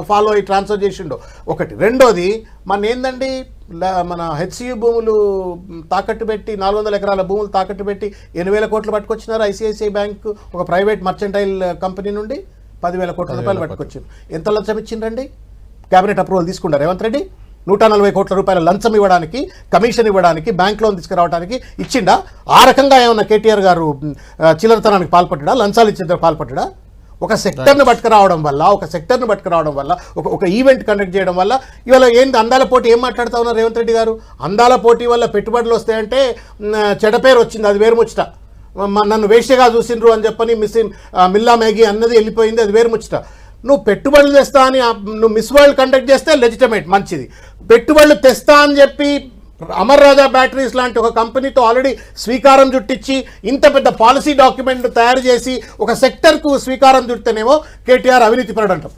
Follow అయ్యి transfer చేసిండో ఒకటి. రెండోది ఏందండి మన హెచ్సియు భూములు తాకట్టు పెట్టి 400 ఎకరాల భూములు తాకట్టు పెట్టి 8,000 కోట్లు పట్టుకొచ్చినారు ఐసిఐసిఐ బ్యాంక్ ఒక ప్రైవేట్ మర్చెంటైల్ కంపెనీ నుండి 10,000 కోట్ల రూపాయలు పట్టుకొచ్చారు. ఎంత లంచం ఇచ్చిండ్రండి? క్యాబినెట్ అప్రూవల్ తీసుకున్నారు రేవంత్ రెడ్డి. 140 కోట్ల రూపాయల లంచం ఇవ్వడానికి, కమిషన్ ఇవ్వడానికి, బ్యాంక్ లోన్ తీసుకురావడానికి ఇచ్చిండా? ఆ రకంగా ఏమన్నా కేటీఆర్ గారు చిల్లరతనానికి పాల్పడ్డా, లంచాలు ఇచ్చేందుకు పాల్పడ్డా? ఒక సెక్టర్ని పట్టుకురావడం వల్ల ఒక ఈవెంట్ కండక్ట్ చేయడం వల్ల ఇవాళ ఏంది అందాల పోటీ ఏం మాట్లాడుతూ ఉన్నారు రేవంత్ రెడ్డి గారు? అందాల పోటీ వల్ల పెట్టుబడులు వస్తాయంటే చెడ్డ పేరు వచ్చింది, అది వేరు ముచ్చట. నన్ను వేష్యగా చూసిండ్రు అని చెప్పని మిల్లా మ్యాగీ అన్నది వెళ్ళిపోయింది, అది వేరు ముచ్చట. నువ్వు పెట్టుబడులు తెస్తా అని నువ్వు మిస్ వరల్డ్ కండక్ట్ చేస్తే లెజిటమేట్, మంచిది. పెట్టుబడులు తెస్తా అని చెప్పి అమర్ రాజా బ్యాటరీస్ లాంటి ఒక కంపెనీతో ఆల్రెడీ స్వీకారం చుట్టించి ఇంత పెద్ద పాలసీ డాక్యుమెంట్ తయారు చేసి ఒక సెక్టర్కు స్వీకారం చుడితేనేమో కేటీఆర్ అవినీతి పరుడు అంటాం.